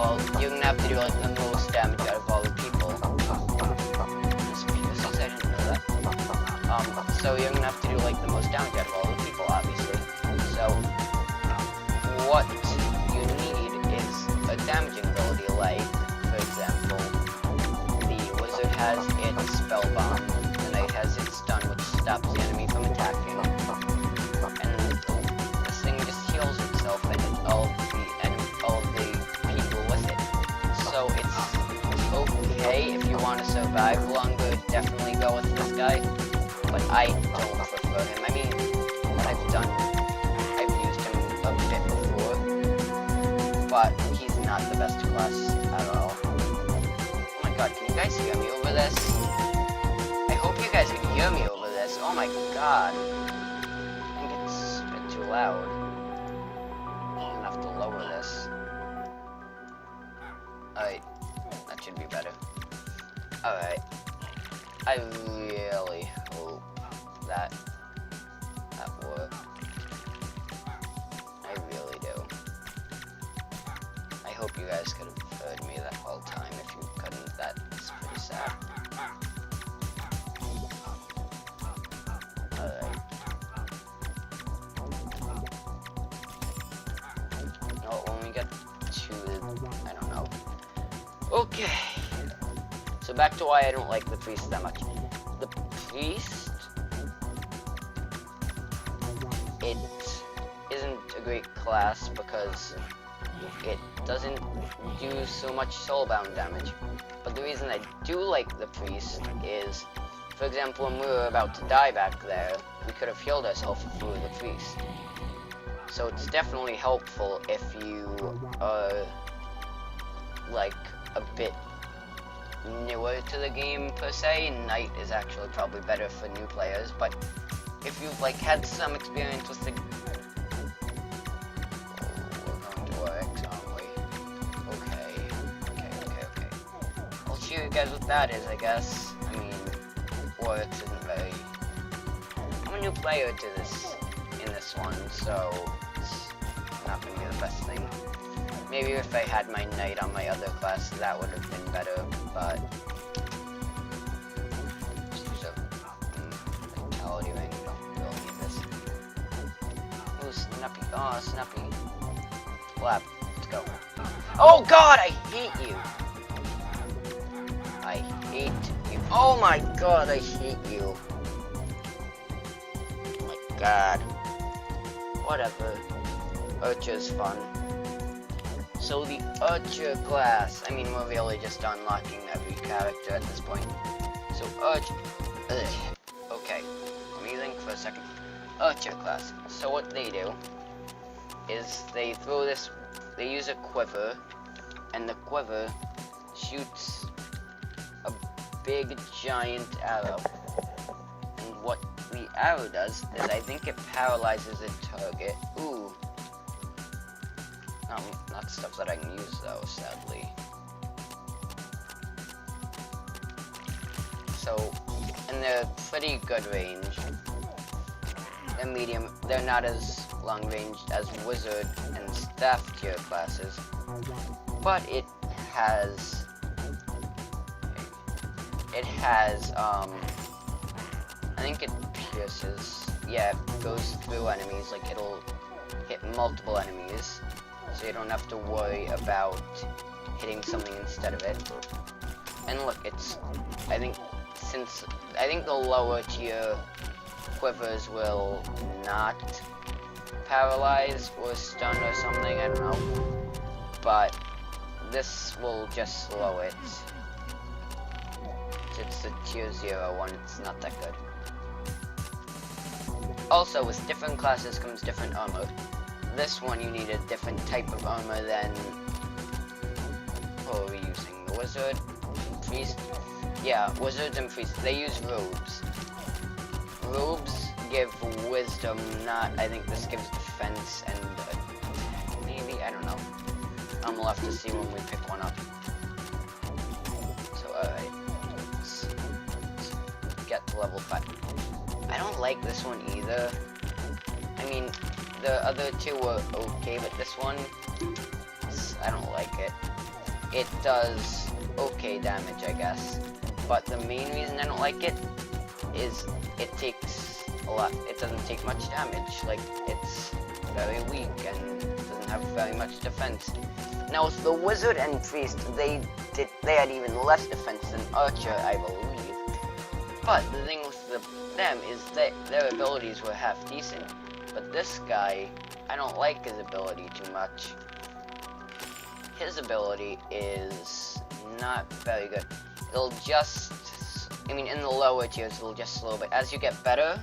Well, you're gonna have to do like the most damage out of all the people. I didn't know that. So you're gonna have to do like the most damage out of all the people, obviously. So what you need is a damaging ability, like, for example, the wizard has its spell bomb, the knight has its stun, which stops the enemy from attacking, and this thing just heals itself and all of the people with it. So it's okay if you want to survive longer. Definitely go with this guy, but I don't prefer him. I mean, I've used him a bit before, but he's not the best class at all. Oh my god, can you guys hear me over this? I hope you guys can hear me over this. Oh my god. I think it's a bit too loud. I'm gonna have to lower this. Alright, that should be better. Alright. I really hope that worked. I really do. I hope you guys could have heard me that whole time. If you couldn't, that's pretty sad. Alright. No, when we get to, I don't know. Okay. So back to why I don't like the priest that much. The priest, it isn't a great class because it doesn't do so much soulbound damage. But the reason I do like the priest is, for example, when we were about to die back there, we could have healed ourselves through the priest. So it's definitely helpful if you are like a bit newer to the game per se. Knight is actually probably better for new players, but if you've like had some experience with the we're going to our X, aren't we? Okay. I'll show you guys what that is, I guess. I mean, Warwick's isn't very, I'm a new player to this in this one, so it's not gonna be the best thing. Maybe if I had my knight on my other class, that would have been better, but just use a mentality ring. Don't really need this. Ooh, Snappy. Oh, Snappy. Flap. Let's go. Oh god, I hate you. I hate you. Oh my god, I hate you. Oh my god. Whatever. Archer's fun. So the Archer class, I mean, we're really just unlocking every character at this point. So Archer, okay, let me think for a second. Archer class, so what they do is they throw this, they use a quiver, and the quiver shoots a big giant arrow. And what the arrow does is I think it paralyzes a target. Ooh. Not stuff that I can use though, sadly. So, and they're pretty good range. They're medium. They're not as long range as wizard and staff tier classes, but it has I think it pierces. Yeah, it goes through enemies. Like it'll hit multiple enemies. So you don't have to worry about hitting something instead of it. And look, it's, I think the lower tier quivers will not paralyze or stun or something, I don't know. But this will just slow it. It's a tier 0 one, it's not that good. Also, with different classes comes different armor. This one you need a different type of armor than, what are we using, the wizard and priest? Yeah, wizards and priests, they use robes. Robes give wisdom, not, I think this gives defense and maybe, I don't know. We'll have to see when we pick one up. So alright, let's get to level 5. I don't like this one either. I mean, the other two were okay, but this one, I don't like it. it does okay damage, I guess. But the main reason I don't like it is it takes a lot. It doesn't take much damage. Like, it's very weak and doesn't have very much defense. Now, the wizard and priest, they had even less defense than archer, I believe. But the thing with them is that their abilities were half decent. But this guy, I don't like his ability too much. His ability is not very good. It'll just, I mean, in the lower tiers, it'll just slow, but as you get better,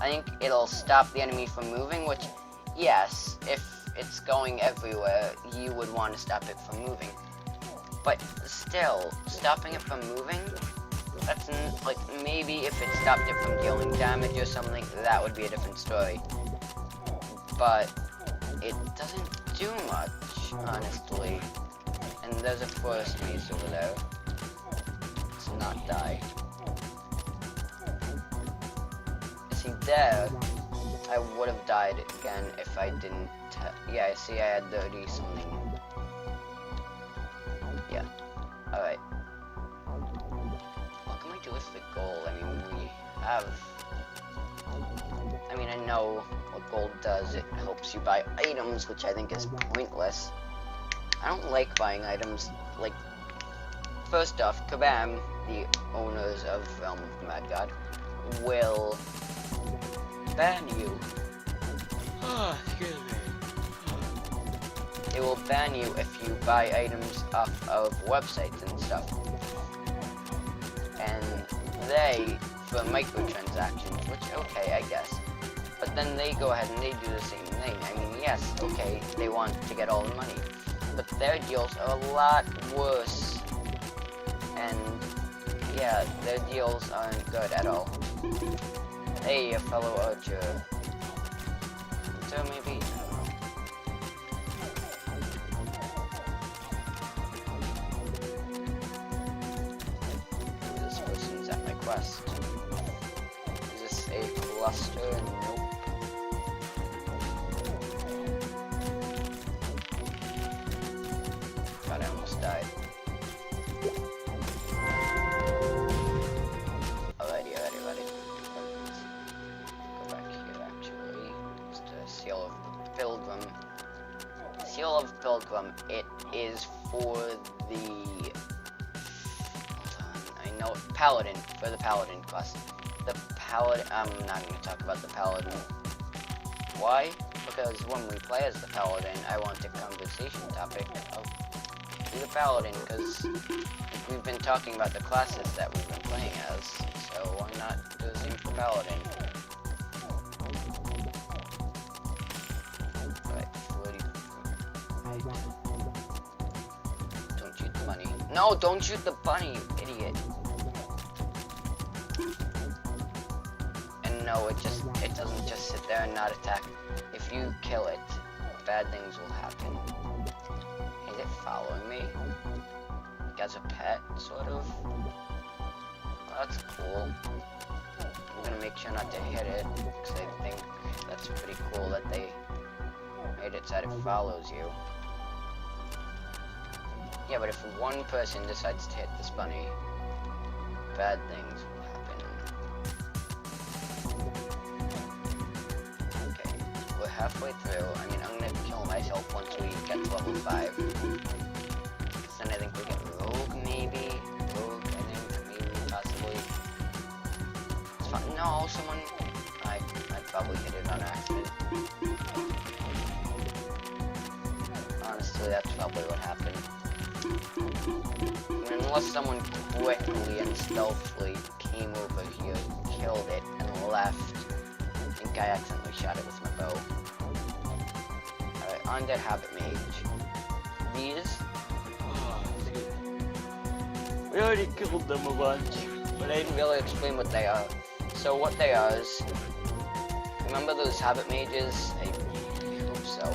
I think it'll stop the enemy from moving, which, yes, if it's going everywhere, you would want to stop it from moving. But still, stopping it from moving, that's like, maybe if it stopped it from dealing damage or something, that would be a different story. But it doesn't do much, honestly. And there's a forest maze over there. Let's not die. See, there, I would have died again if I didn't. Yeah, I see I had 30 something. Yeah. Alright. What can we do with the gold? I mean, we have. I mean, I know what gold does. It helps you buy items, which I think is pointless. I don't like buying items. Like, first off, Kabam, the owners of Realm of the Mad God, will ban you. Excuse me. It will ban you if you buy items off of websites and stuff. And they, for microtransactions, which, okay, I guess. But then they go ahead and they do the same thing. I mean, yes, okay, they want to get all the money. But their deals are a lot worse. And, yeah, their deals aren't good at all. Hey, a fellow archer. So maybe. This person's at my quest. Is this a cluster? Nope. God, I almost died. Alrighty. Go back here, actually. Just a seal of Pilgrim. Seal of Pilgrim, it is for the... Hold on, I know... Paladin, for the Paladin class. The Paladin... I'm not going to talk about the Paladin. Why? Because when we play as the Paladin, I want a conversation topic of the Paladin, because we've been talking about the classes that we've been playing as, so why not do the same for Paladin? Don't shoot the bunny. No, don't shoot the bunny, you idiot. And no, it doesn't just sit there and not attack. If you kill it, bad things will happen. Is it following me? Like as a pet, sort of? Well, that's cool. I'm gonna make sure not to hit it, because I think that's pretty cool that they made it so that it follows you. Yeah, but if one person decides to hit this bunny, bad things will happen. Okay, we're halfway through. I mean, I'm gonna kill myself once we get to level 5. Because then I think we get Rogue, maybe? Rogue, I think, maybe, possibly. It's fun. No, someone... I probably hit it on accident. Honestly, that's probably what happened. I mean, unless someone quickly and stealthily came over here, killed it, and left. I think I accidentally shot it with my bow. Alright, Undead Habit Mage. These... We already killed them a bunch, but I didn't really explain what they are. So what they are is... Remember those Habit Mages? I hope so.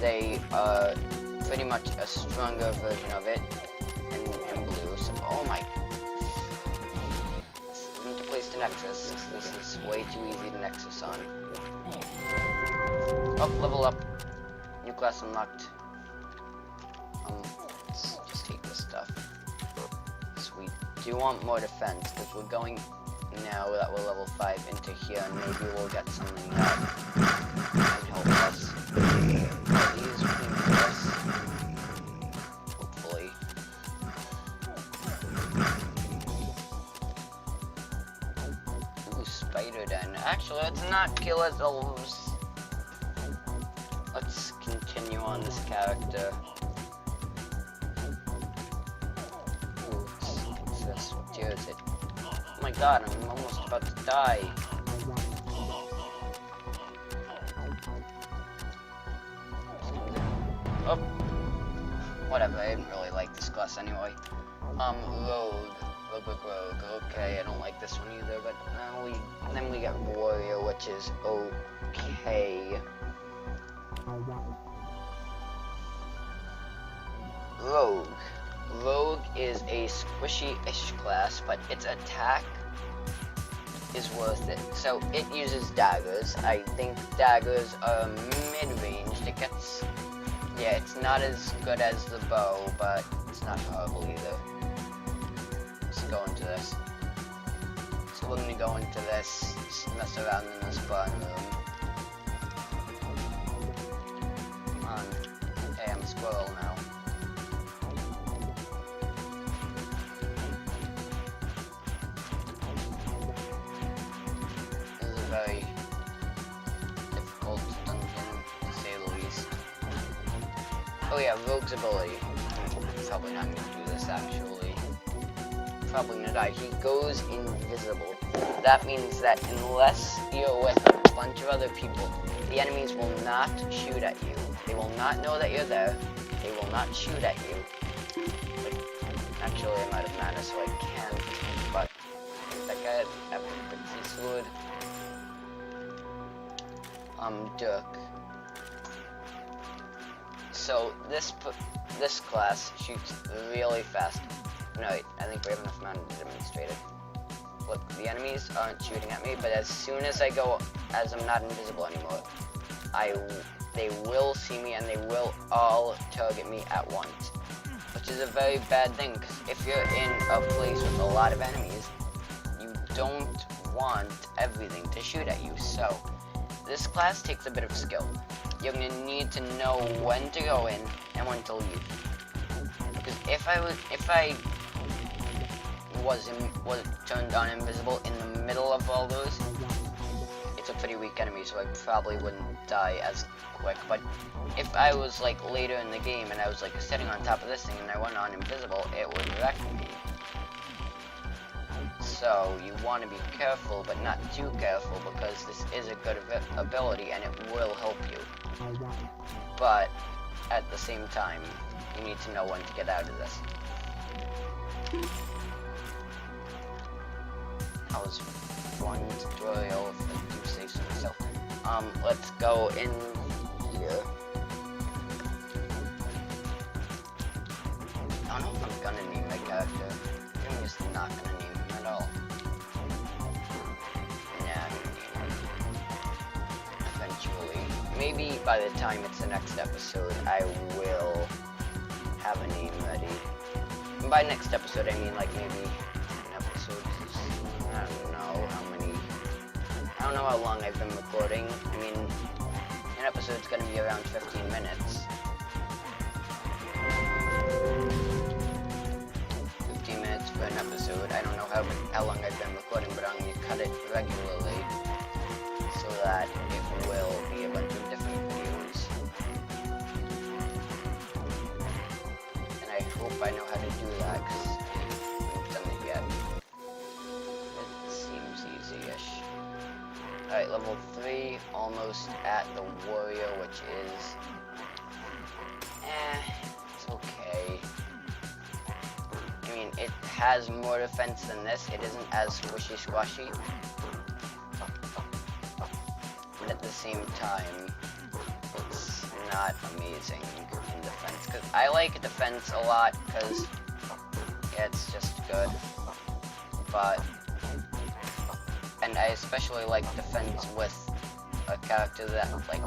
They are pretty much a stronger version of it. In blue, so... Oh my... This isn't the place to Nexus. This is way too easy to Nexus on. Oh, level up. New class unlocked. So you want more defense, because we're going, now that we're level 5, into here, and maybe we'll get something that can help us. These will be us. Hopefully. Ooh, spider den. Actually, let's not kill ourselves. Let's continue on this character. Ooh, what's this? What tier is it? Oh my god, I'm almost about to die. Oh. Whatever, I didn't really like this class anyway. Rogue. Okay, I don't like this one either, but then we get Warrior, which is okay. Rogue. Rogue is a squishy-ish class, but its attack is worth it. So it uses daggers. I think daggers are mid-range. It gets, yeah, it's not as good as the bow, but it's not horrible either. Let's go into this. So we're gonna go into this, just mess around in this button room. Come on. Hey, I'm a squirrel now. Very difficult dungeon, to say the least. Oh yeah, Rogue's ability. Probably not gonna do this actually. Probably gonna die. He goes invisible. That means that unless you're with a bunch of other people, the enemies will not shoot at you. They will not know that you're there. They will not shoot at you. But actually, I'm out of mana, so I can't. But that guy had epic pixie sword. Dirk. So this class shoots really fast. No, wait, I think we have enough mana to demonstrate it. Look, the enemies aren't shooting at me, but as soon as I go, as I'm not invisible anymore, they will see me and they will all target me at once, which is a very bad thing. Because if you're in a place with a lot of enemies, you don't want everything to shoot at you. So this class takes a bit of skill. You're gonna need to know when to go in and when to leave. Because if I was turned on invisible in the middle of all those, it's a pretty weak enemy, so I probably wouldn't die as quick. But if I was like later in the game and I was like sitting on top of this thing and I went on invisible, it would wreck me. So you want to be careful, but not too careful, because this is a good ability and it will help you. But at the same time, you need to know when to get out of this. That was one tutorial, if I do say so myself. Let's go in here. I don't know if I'm gonna name my character. I'm just not gonna name him at all. Nah, I'm gonna name him. Eventually. Maybe by the time it's the next episode, I will have a name ready. And by next episode, I mean like maybe an episode. I don't know how many. I don't know how long I've been recording. I mean, an episode's gonna be around 15 minutes. 15 minutes for an episode. I don't know how long I've been recording, but I'm gonna cut it regularly so that it will be a bunch of different videos. And I hope I know how to do that, because I haven't done it yet. It seems easy-ish. Alright, level 3, almost at the warrior, which is... it's okay. I mean, it has more defense than this. It isn't as squishy-squashy. But at the same time, it's not amazing in defense. Cause I like defense a lot, because yeah, it's just good. But... and I especially like defense with a character that, like,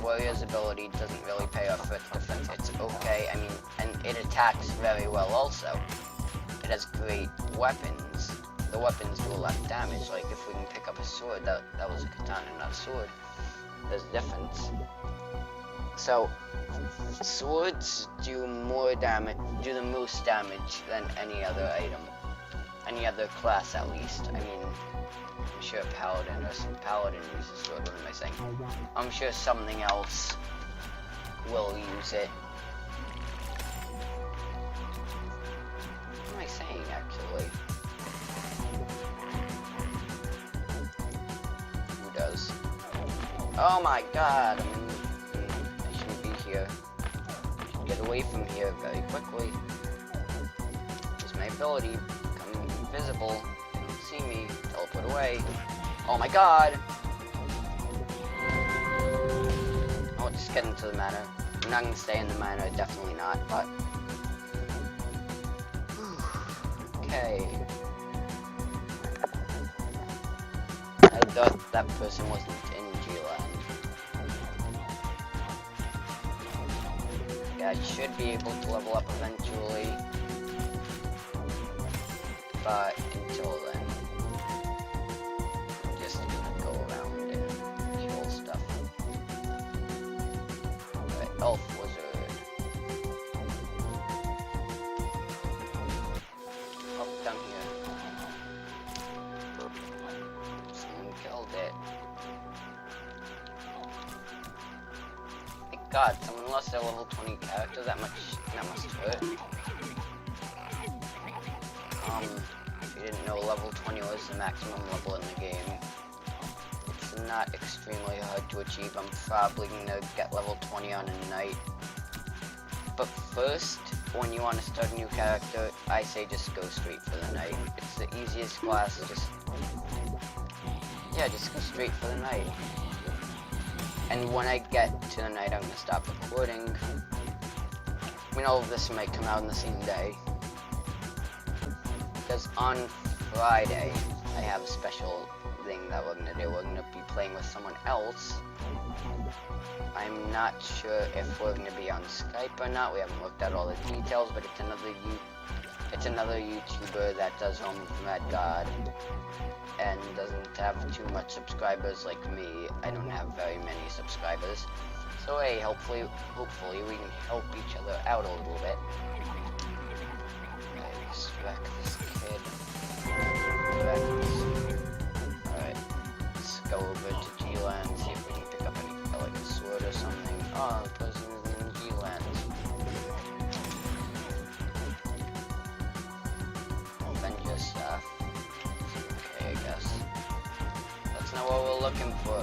Warrior's ability doesn't really pay off for its defense. It's okay, I mean, and it attacks very well also. it has great weapons. The weapons do a lot of damage. Like if we can pick up a sword, that was a katana, not a sword. There's a difference. So swords do more damage, do the most damage than any other item, any other class at least. I mean, I'm sure paladin uses sword. What am I saying? I'm sure something else will use it. What am I saying actually? Who does? Oh my god! I shouldn't be here. I should get away from here very quickly. Use my ability. Become invisible. See me. Teleport away. Oh my god! Oh, just get into the manor. I'm not gonna stay in the manor, definitely not, but... Okay. I thought that person wasn't in G-Land. Yeah, I should be able to level up eventually. But until then, I'm just gonna go around and kill stuff. Alright, elf wizard. Oh, down here. Someone killed it. Thank God, someone lost their level 20 character. That must hurt. If you didn't know, level 20 was the maximum level in the game. It's not extremely hard to achieve. I'm probably gonna get level 20 on a night. But first, when you want to start a new character, I say just go straight for the night. It's the easiest class, just go straight for the night. And when I get to the night, I'm gonna stop recording. I mean, all of this might come out in the same day. Because on Friday, I have a special thing that we're gonna do. We're gonna be playing with someone else. I'm not sure if we're gonna be on Skype or not. We haven't worked out all the details, but it's another YouTuber that does Home of Mad God and doesn't have too much subscribers like me. I don't have very many subscribers. So hey, hopefully we can help each other out a little bit. Wreck this kid. Alright, let's go over to G-Land, see if we can pick up any, like a sword or something. Oh, the person is in G-Land. Avenger staff. Okay, I guess. That's not what we're looking for.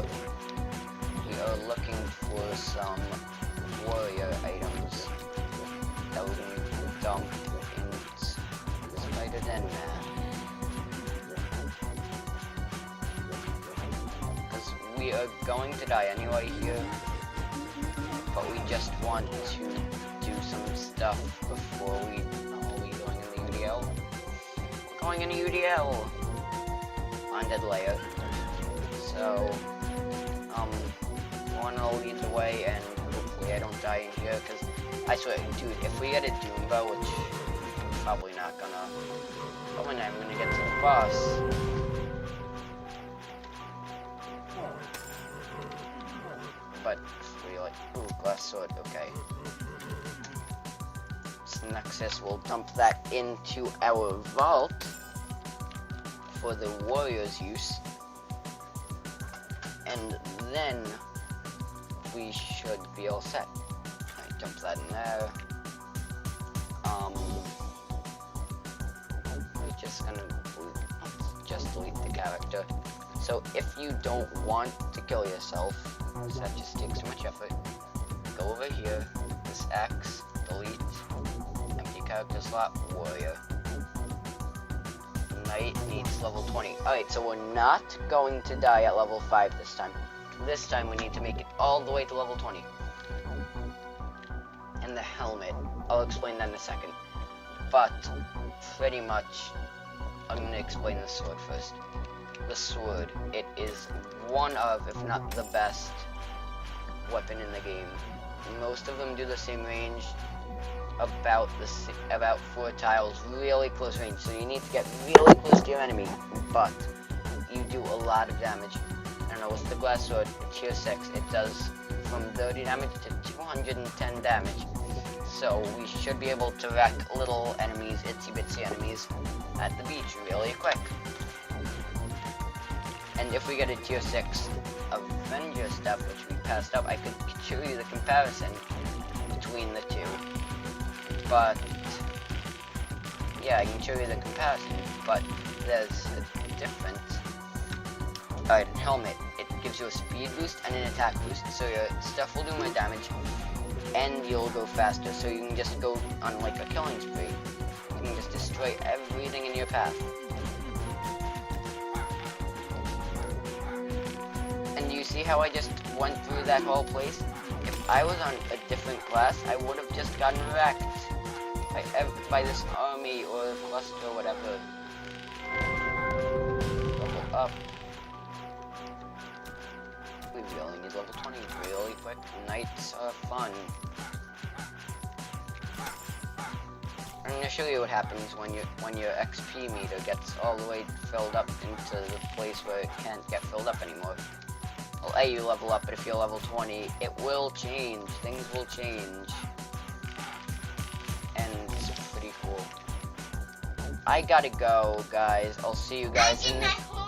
We are looking for some warrior items that we can dump in than that. Because we are going to die anyway here, but we just want to do some stuff before we... Oh, are we going in the UDL? We're going in the UDL! Bonded layer. So, I want to lead the way, and hopefully I don't die in here, because I swear, dude, if we get a Doombo, which I'm probably not gonna... Probably not gonna get to the boss. But we like, ooh, glass sword, okay. This Nexus, we'll dump that into our vault for the warrior's use. And then we should be all set. Alright, dump that in there. Just delete the character. So if you don't want to kill yourself, because that just takes too much effort, go over here, this X, delete, empty character slot, warrior. Knight needs level 20. Alright, so we're not going to die at level 5 this time. This time we need to make it all the way to level 20. And the helmet, I'll explain that in a second. But, pretty much, I'm going to explain the sword first. The sword, it is one of, if not the best, weapon in the game. Most of them do the same range. about 4 tiles really close range. So you need to get really close to your enemy, but you do a lot of damage. I don't know, what's the glass sword? Tier 6. It does from 30 damage to 210 damage. So we should be able to wreck little enemies, itsy bitsy enemies, at the beach really quick. And if we get a tier 6 Avenger step, which we passed up, I could show you the comparison between the two. But yeah, I can show you the comparison, but there's a difference. Alright, helmet. It gives you a speed boost and an attack boost, so your stuff will do more damage, and you'll go faster, so you can just go on like a killing spree. You can just destroy everything in your path. And you see how I just went through that whole place? If I was on a different class, I would have just gotten wrecked by this army or cluster or whatever. Level up. We really need level 20 really quick. Nights are fun. I'm gonna show you what happens when your XP meter gets all the way filled up into the place where it can't get filled up anymore. Well, A, you level up, but if you're level 20, it will change. Things will change. And it's pretty cool. I gotta go, guys. I'll see you guys in the...